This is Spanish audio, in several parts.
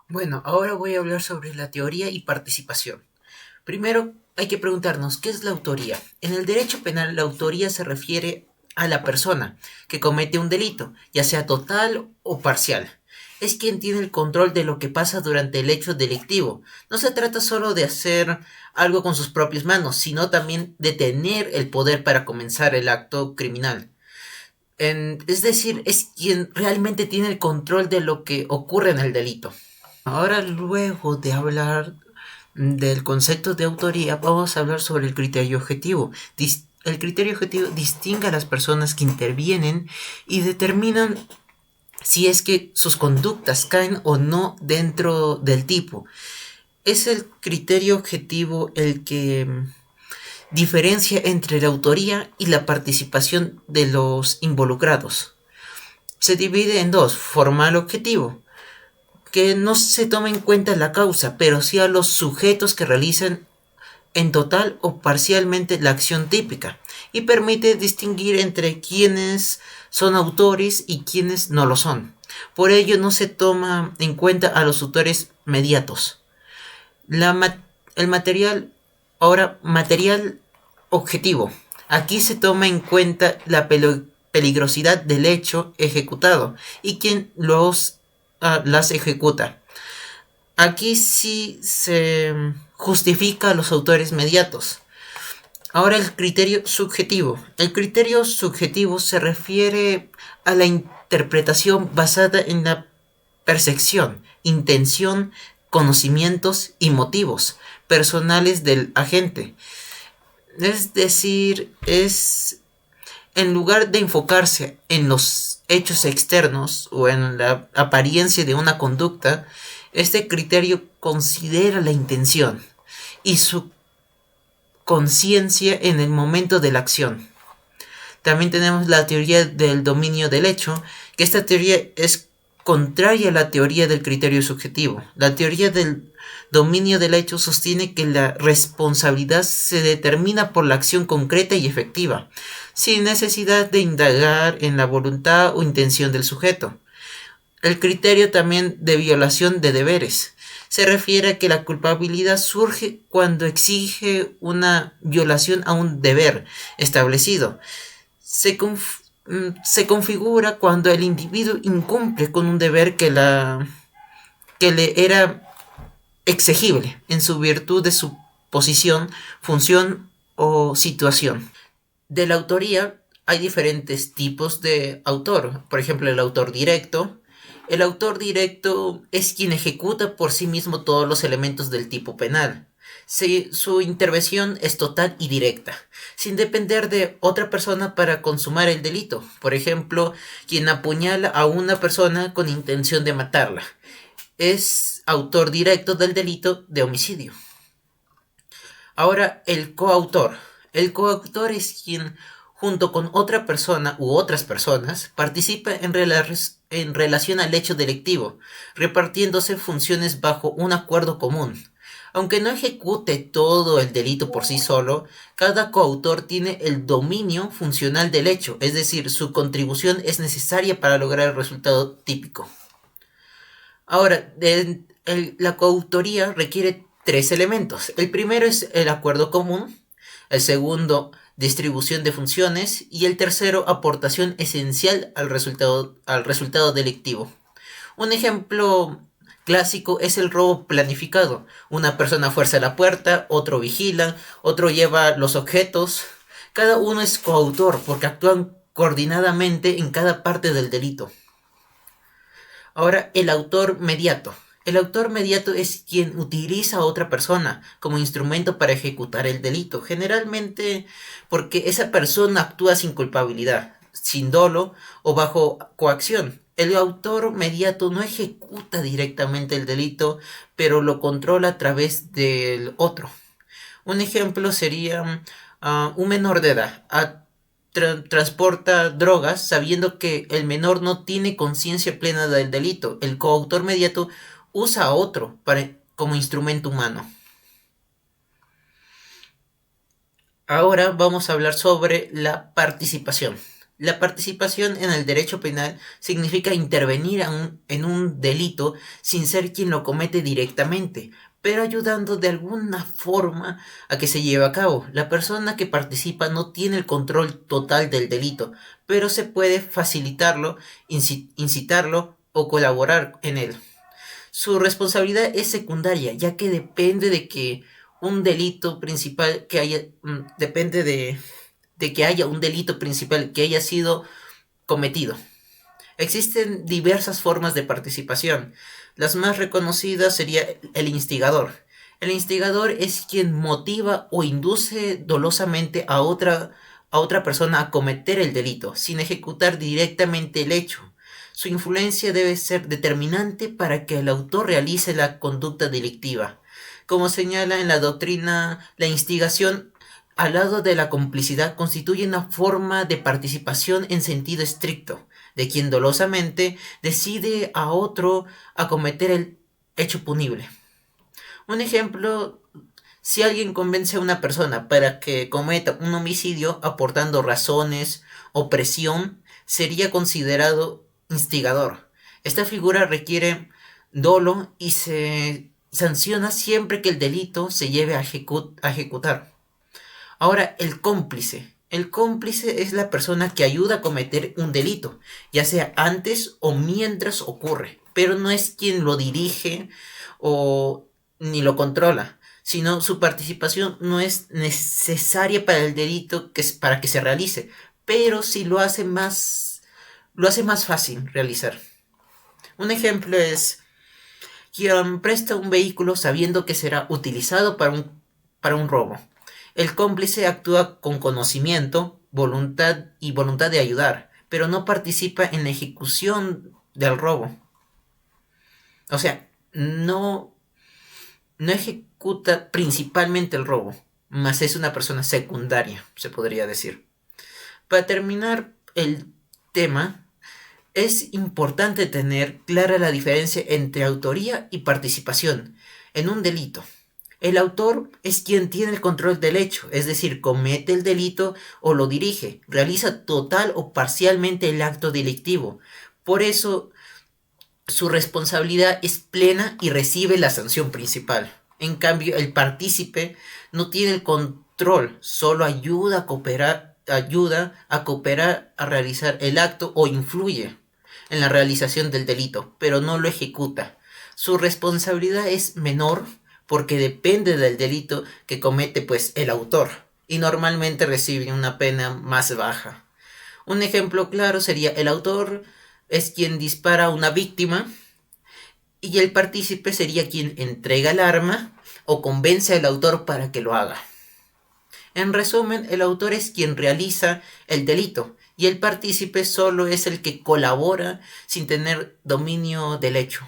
Bueno, ahora voy a hablar sobre la teoría y participación. Primero, hay que preguntarnos, ¿qué es la autoría? En el derecho penal, la autoría se refiere a la persona que comete un delito, ya sea total o parcial. Es quien tiene el control de lo que pasa durante el hecho delictivo. No se trata solo de hacer algo con sus propias manos, sino también de tener el poder para comenzar el acto criminal. Es decir, es quien realmente tiene el control de lo que ocurre en el delito. Ahora, luego de hablar del concepto de autoría, vamos a hablar sobre el criterio objetivo. El criterio objetivo distingue a las personas que intervienen y determinan si es que sus conductas caen o no dentro del tipo. Es el criterio objetivo el que diferencia entre la autoría y la participación de los involucrados. Se divide en dos: formal objetivo, que no se toma en cuenta la causa, pero sí a los sujetos que realizan en total o parcialmente la acción típica, y permite distinguir entre quienes son autores y quienes no lo son. Por ello no se toma en cuenta a los autores mediatos. El material, ahora, material objetivo. Aquí se toma en cuenta la peligrosidad del hecho ejecutado y quien las ejecuta. Aquí sí se justifica a los autores mediatos. Ahora, el criterio subjetivo. El criterio subjetivo se refiere a la interpretación basada en la percepción, intención, conocimientos y motivos personales del agente. Es decir, es en lugar de enfocarse en los hechos externos o en la apariencia de una conducta, este criterio considera la intención y su conciencia en el momento de la acción. También tenemos la teoría del dominio del hecho, que esta teoría es contraria a la teoría del criterio subjetivo. La teoría del dominio del hecho sostiene que la responsabilidad se determina por la acción concreta y efectiva, sin necesidad de indagar en la voluntad o intención del sujeto. El criterio también de violación de deberes se refiere a que la culpabilidad surge cuando exige una violación a un deber establecido. Se configura cuando el individuo incumple con un deber que le era exigible en su virtud de su posición, función o situación. De la autoría hay diferentes tipos de autor. Por ejemplo, el autor directo. El autor directo es quien ejecuta por sí mismo todos los elementos del tipo penal. Su intervención es total y directa, sin depender de otra persona para consumar el delito. Por ejemplo, quien apuñala a una persona con intención de matarla es autor directo del delito de homicidio. Ahora, el coautor. El coautor es quien, junto con otra persona u otras personas, participa en relación al hecho delictivo, repartiéndose funciones bajo un acuerdo común. Aunque no ejecute todo el delito por sí solo, cada coautor tiene el dominio funcional del hecho, es decir, su contribución es necesaria para lograr el resultado típico. Ahora, la coautoría requiere tres elementos. El primero es el acuerdo común, el segundo, distribución de funciones, y el tercero, aportación esencial al resultado delictivo. Un ejemplo clásico es el robo planificado. Una persona fuerza la puerta, otro vigila, otro lleva los objetos. Cada uno es coautor porque actúan coordinadamente en cada parte del delito. Ahora, el autor mediato. El autor mediato es quien utiliza a otra persona como instrumento para ejecutar el delito, generalmente porque esa persona actúa sin culpabilidad, sin dolo o bajo coacción. El autor mediato no ejecuta directamente el delito, pero lo controla a través del otro. Un ejemplo sería un menor de edad transporta drogas sabiendo que el menor no tiene conciencia plena del delito. El coautor mediato usa a otro como instrumento humano. Ahora vamos a hablar sobre la participación. La participación en el derecho penal significa intervenir en un delito sin ser quien lo comete directamente, pero ayudando de alguna forma a que se lleve a cabo. La persona que participa no tiene el control total del delito, pero se puede facilitarlo, incitarlo o colaborar en él. Su responsabilidad es secundaria, ya que depende de que un delito principal que haya, depende de que haya un delito principal que haya sido cometido. Existen diversas formas de participación. Las más reconocidas sería el instigador. El instigador es quien motiva o induce dolosamente a otra persona a cometer el delito, sin ejecutar directamente el hecho. Su influencia debe ser determinante para que el autor realice la conducta delictiva. Como señala en la doctrina, la instigación al lado de la complicidad constituye una forma de participación en sentido estricto, de quien dolosamente decide a otro a cometer el hecho punible. Un ejemplo, si alguien convence a una persona para que cometa un homicidio aportando razones o presión, sería considerado instigador. Esta figura requiere dolo y se sanciona siempre que el delito se lleve a ejecutar. Ahora, el cómplice. El cómplice es la persona que ayuda a cometer un delito, ya sea antes o mientras ocurre, pero no es quien lo dirige o ni lo controla, sino su participación no es necesaria para el delito para que se realice, pero sí lo hace más fácil realizar. Un ejemplo es quien presta un vehículo sabiendo que será utilizado para un robo. El cómplice actúa con conocimiento, voluntad de ayudar, pero no participa en la ejecución del robo. O sea, no ejecuta principalmente el robo, mas es una persona secundaria, se podría decir. Para terminar el tema, es importante tener clara la diferencia entre autoría y participación en un delito. El autor es quien tiene el control del hecho, es decir, comete el delito o lo dirige, realiza total o parcialmente el acto delictivo. Por eso, su responsabilidad es plena y recibe la sanción principal. En cambio, el partícipe no tiene el control, solo ayuda a cooperar a realizar el acto o influye en la realización del delito, pero no lo ejecuta. Su responsabilidad es menor porque depende del delito que comete pues el autor y normalmente recibe una pena más baja. Un ejemplo claro sería el autor es quien dispara a una víctima y el partícipe sería quien entrega el arma o convence al autor para que lo haga. En resumen, el autor es quien realiza el delito y el partícipe solo es el que colabora sin tener dominio del hecho.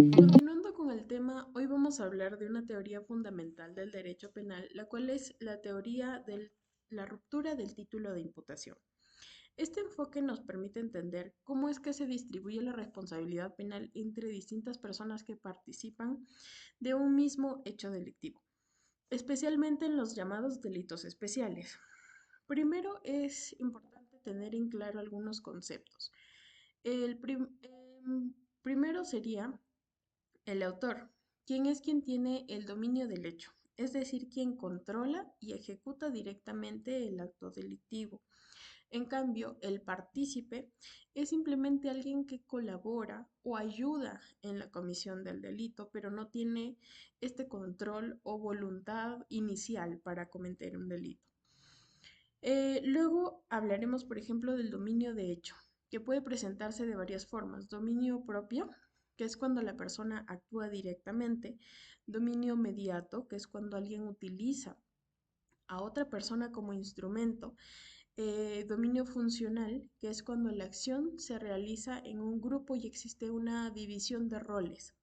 Continuando con el tema, hoy vamos a hablar de una teoría fundamental del derecho penal, la cual es la teoría de la ruptura del título de imputación. Este enfoque nos permite entender cómo es que se distribuye la responsabilidad penal entre distintas personas que participan de un mismo hecho delictivo, especialmente en los llamados delitos especiales. Primero es importante tener en claro algunos conceptos. Primero sería el autor, quien es quien tiene el dominio del hecho, es decir, quien controla y ejecuta directamente el acto delictivo. En cambio, el partícipe es simplemente alguien que colabora o ayuda en la comisión del delito, pero no tiene este control o voluntad inicial para cometer un delito. Luego hablaremos, por ejemplo, del dominio de hecho, que puede presentarse de varias formas. Dominio propio, que es cuando la persona actúa directamente. Dominio mediato, que es cuando alguien utiliza a otra persona como instrumento. Dominio funcional, que es cuando la acción se realiza en un grupo y existe una división de roles.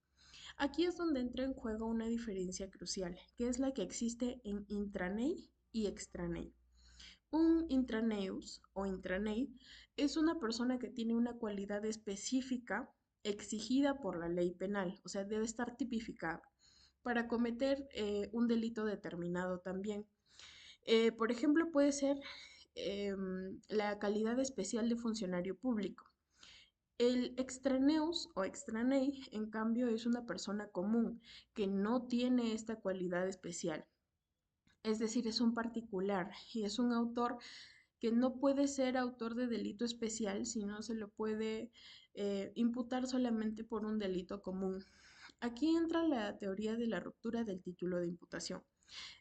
Aquí es donde entra en juego una diferencia crucial, que es la que existe en intranei y extranei. Un intraneus o intranei es una persona que tiene una cualidad específica exigida por la ley penal, o sea, debe estar tipificada. para cometer un delito determinado también. Por ejemplo, puede ser la calidad especial de funcionario público. El extraneus o extranei, en cambio, es una persona común que no tiene esta cualidad especial. Es decir, es un particular y es un autor que no puede ser autor de delito especial, sino se lo puede imputar solamente por un delito común. Aquí entra la teoría de la ruptura del título de imputación.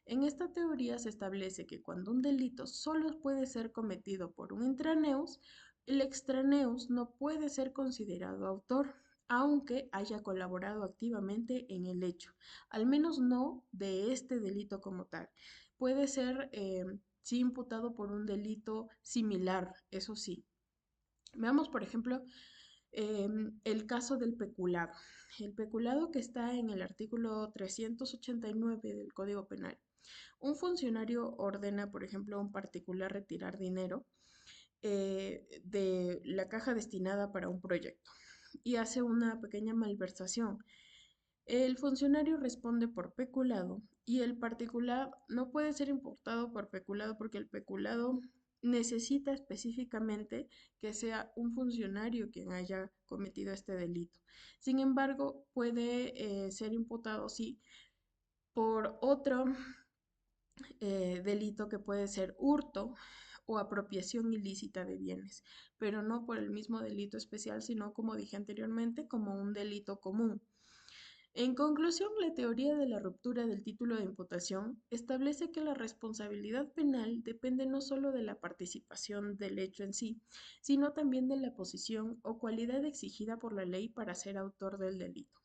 En esta teoría se establece que cuando un delito solo puede ser cometido por un intraneus, el extraneus no puede ser considerado autor, aunque haya colaborado activamente en el hecho, al menos no de este delito como tal. Puede ser, sí, imputado por un delito similar, eso sí. Veamos, por ejemplo, el caso del peculado. El peculado que está en el artículo 389 del Código Penal. Un funcionario ordena, por ejemplo, a un particular retirar dinero de la caja destinada para un proyecto y hace una pequeña malversación. El funcionario responde por peculado y el particular no puede ser imputado por peculado porque el peculado necesita específicamente que sea un funcionario quien haya cometido este delito. Sin embargo, puede ser imputado, sí, por otro delito que puede ser hurto o apropiación ilícita de bienes, pero no por el mismo delito especial, sino como dije anteriormente, como un delito común. En conclusión, la teoría de la ruptura del título de imputación establece que la responsabilidad penal depende no solo de la participación del hecho en sí, sino también de la posición o cualidad exigida por la ley para ser autor del delito.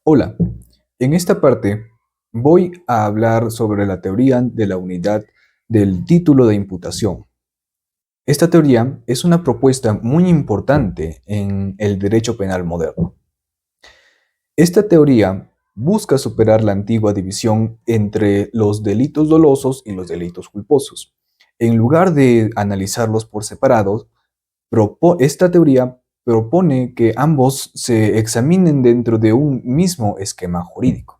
Hola, en esta parte voy a hablar sobre la teoría de la unidad del título de imputación. Esta teoría es una propuesta muy importante en el derecho penal moderno. Esta teoría busca superar la antigua división entre los delitos dolosos y los delitos culposos. En lugar de analizarlos por separado, esta teoría propone que ambos se examinen dentro de un mismo esquema jurídico.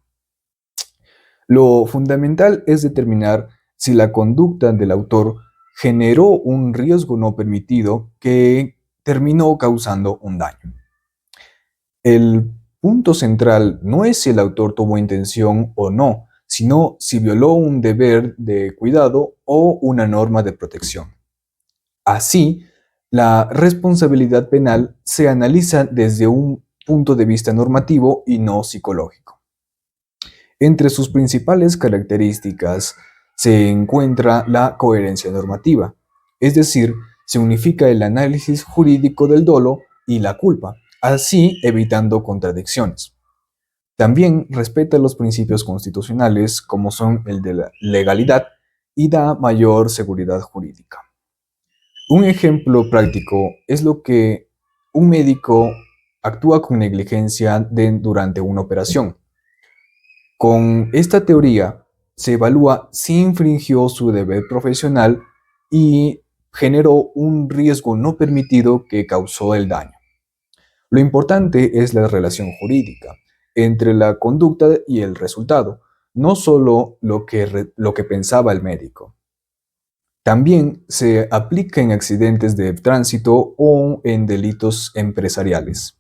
Lo fundamental es determinar si la conducta del autor generó un riesgo no permitido que terminó causando un daño. El punto central no es si el autor tuvo intención o no, sino si violó un deber de cuidado o una norma de protección. Así, la responsabilidad penal se analiza desde un punto de vista normativo y no psicológico. Entre sus principales características se encuentra la coherencia normativa, es decir, se unifica el análisis jurídico del dolo y la culpa, así evitando contradicciones. También respeta los principios constitucionales como son el de la legalidad y da mayor seguridad jurídica. Un ejemplo práctico es lo que un médico actúa con negligencia durante una operación. Con esta teoría se evalúa si infringió su deber profesional y generó un riesgo no permitido que causó el daño. Lo importante es la relación jurídica entre la conducta y el resultado, no solo lo que pensaba el médico. También se aplica en accidentes de tránsito o en delitos empresariales,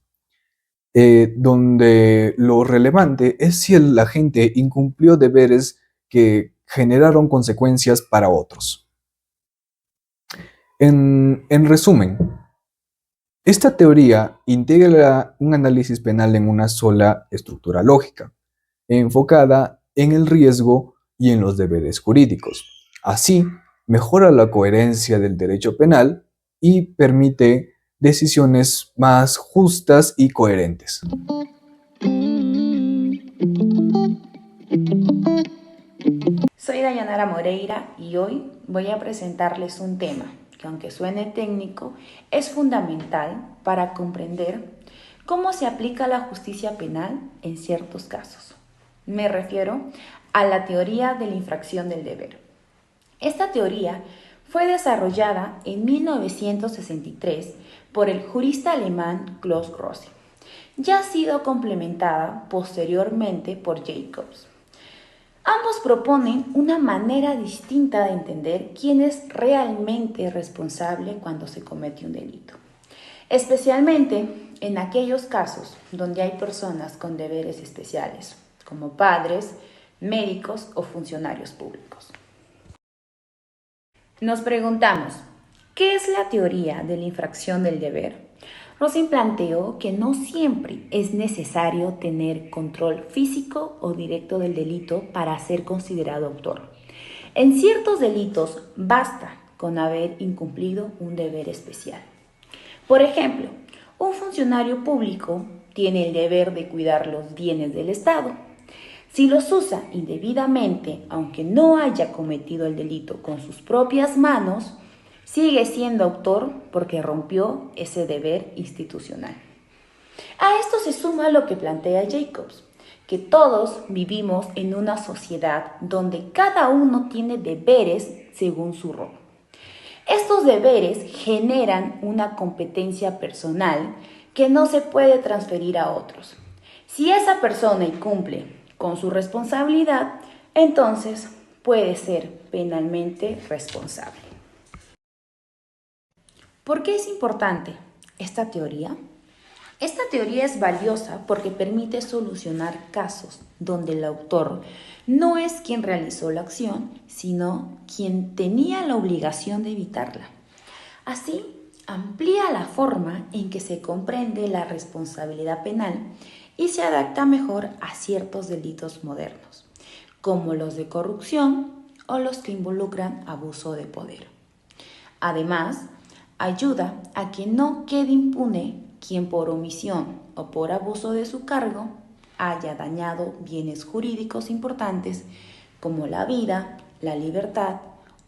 donde lo relevante es si el agente incumplió deberes que generaron consecuencias para otros. En resumen, esta teoría integra un análisis penal en una sola estructura lógica, enfocada en el riesgo y en los deberes jurídicos. Así, mejora la coherencia del derecho penal y permite decisiones más justas y coherentes. Soy Dayanara Moreira y hoy voy a presentarles un tema que, aunque suene técnico, es fundamental para comprender cómo se aplica la justicia penal en ciertos casos. Me refiero a la teoría de la infracción del deber. Esta teoría fue desarrollada en 1963 por el jurista alemán Klaus Rossi. Ya ha sido complementada posteriormente por Jacobs. Ambos proponen una manera distinta de entender quién es realmente responsable cuando se comete un delito, especialmente en aquellos casos donde hay personas con deberes especiales, como padres, médicos o funcionarios públicos. Nos preguntamos, ¿qué es la teoría de la infracción del deber? Rosin planteó que no siempre es necesario tener control físico o directo del delito para ser considerado autor. En ciertos delitos basta con haber incumplido un deber especial. Por ejemplo, un funcionario público tiene el deber de cuidar los bienes del Estado. Si los usa indebidamente, aunque no haya cometido el delito con sus propias manos, sigue siendo autor porque rompió ese deber institucional. A esto se suma lo que plantea Jacobs, que todos vivimos en una sociedad donde cada uno tiene deberes según su rol. Estos deberes generan una competencia personal que no se puede transferir a otros. Si esa persona incumple con su responsabilidad, entonces puede ser penalmente responsable. ¿Por qué es importante esta teoría? Esta teoría es valiosa porque permite solucionar casos donde el autor no es quien realizó la acción, sino quien tenía la obligación de evitarla. Así, amplía la forma en que se comprende la responsabilidad penal y se adapta mejor a ciertos delitos modernos, como los de corrupción o los que involucran abuso de poder. Además, ayuda a que no quede impune quien por omisión o por abuso de su cargo haya dañado bienes jurídicos importantes como la vida, la libertad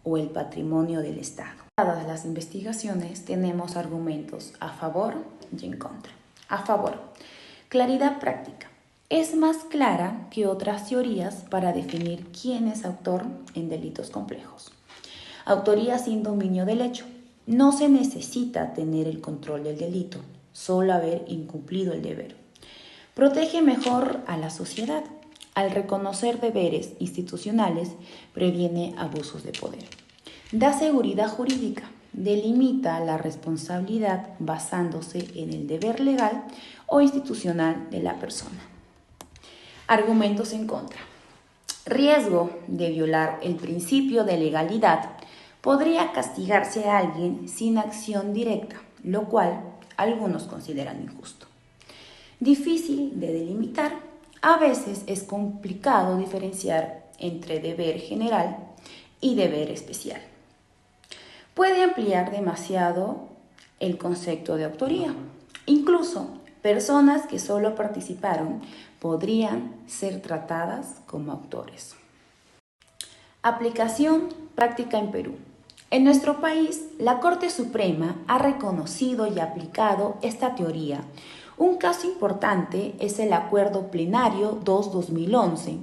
o el patrimonio del Estado. Dadas las investigaciones, tenemos argumentos a favor y en contra. A favor, claridad práctica. Es más clara que otras teorías para definir quién es autor en delitos complejos. Autoría sin dominio del hecho. No se necesita tener el control del delito, solo haber incumplido el deber. Protege mejor a la sociedad. Al reconocer deberes institucionales, previene abusos de poder. Da seguridad jurídica. Delimita la responsabilidad basándose en el deber legal o institucional de la persona. Argumentos en contra. Riesgo de violar el principio de legalidad. Podría castigarse a alguien sin acción directa, lo cual algunos consideran injusto. Difícil de delimitar. A veces es complicado diferenciar entre deber general y deber especial. Puede ampliar demasiado el concepto de autoría. Incluso personas que solo participaron podrían ser tratadas como autores. Aplicación práctica en Perú. En nuestro país, la Corte Suprema ha reconocido y aplicado esta teoría. Un caso importante es el Acuerdo Plenario 2-2011,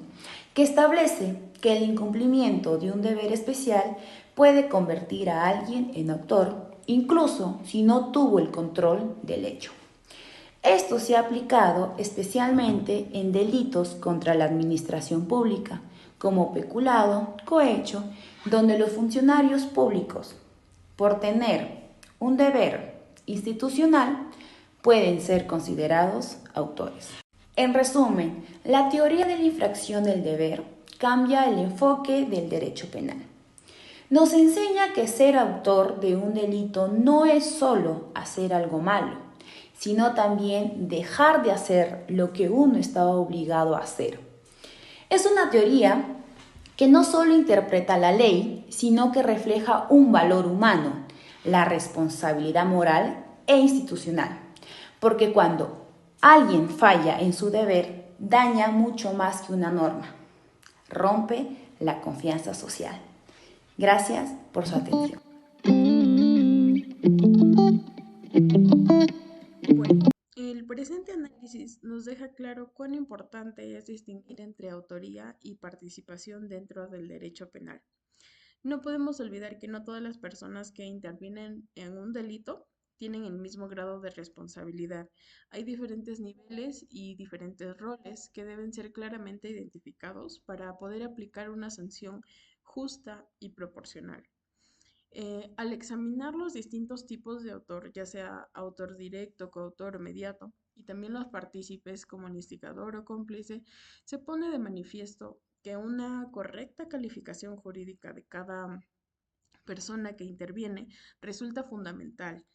que establece que el incumplimiento de un deber especial puede convertir a alguien en autor, incluso si no tuvo el control del hecho. Esto se ha aplicado especialmente en delitos contra la administración pública, como peculado, cohecho, donde los funcionarios públicos, por tener un deber institucional, pueden ser considerados autores. En resumen, la teoría de la infracción del deber cambia el enfoque del derecho penal. Nos enseña que ser autor de un delito no es solo hacer algo malo, sino también dejar de hacer lo que uno estaba obligado a hacer. Es una teoría que no solo interpreta la ley, sino que refleja un valor humano, la responsabilidad moral e institucional. Porque cuando alguien falla en su deber, daña mucho más que una norma. Rompe la confianza social. Gracias por su atención. Bueno, el presente análisis nos deja claro cuán importante es distinguir entre autoría y participación dentro del derecho penal. No podemos olvidar que no todas las personas que intervienen en un delito tienen el mismo grado de responsabilidad. Hay diferentes niveles y diferentes roles que deben ser claramente identificados para poder aplicar una sanción justa y proporcional. Al examinar los distintos tipos de autor, ya sea autor directo, coautor o mediato, y también los partícipes como el instigador o cómplice, se pone de manifiesto que una correcta calificación jurídica de cada persona que interviene resulta fundamental,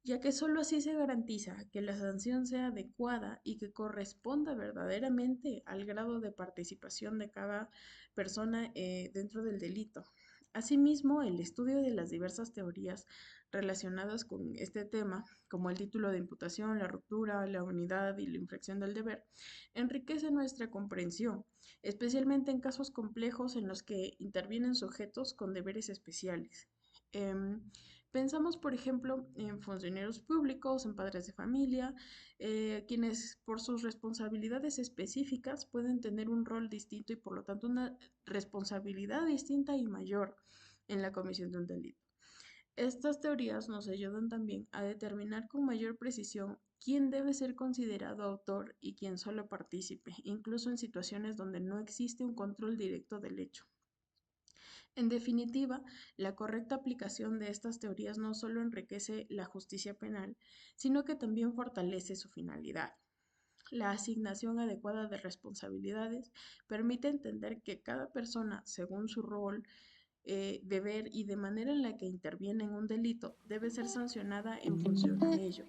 ya que sólo así se garantiza que la sanción sea adecuada y que corresponda verdaderamente al grado de participación de cada persona dentro del delito. Asimismo, el estudio de las diversas teorías relacionadas con este tema, como el título de imputación, la ruptura, la unidad y la infracción del deber, enriquece nuestra comprensión, especialmente en casos complejos en los que intervienen sujetos con deberes especiales. Em, Pensamos, por ejemplo, en funcionarios públicos, en padres de familia, quienes por sus responsabilidades específicas pueden tener un rol distinto y por lo tanto una responsabilidad distinta y mayor en la comisión de un delito. Estas teorías nos ayudan también a determinar con mayor precisión quién debe ser considerado autor y quién solo partícipe, incluso en situaciones donde no existe un control directo del hecho. En definitiva, la correcta aplicación de estas teorías no solo enriquece la justicia penal, sino que también fortalece su finalidad. La asignación adecuada de responsabilidades permite entender que cada persona, según su rol, deber y de manera en la que interviene en un delito, debe ser sancionada en función a ello.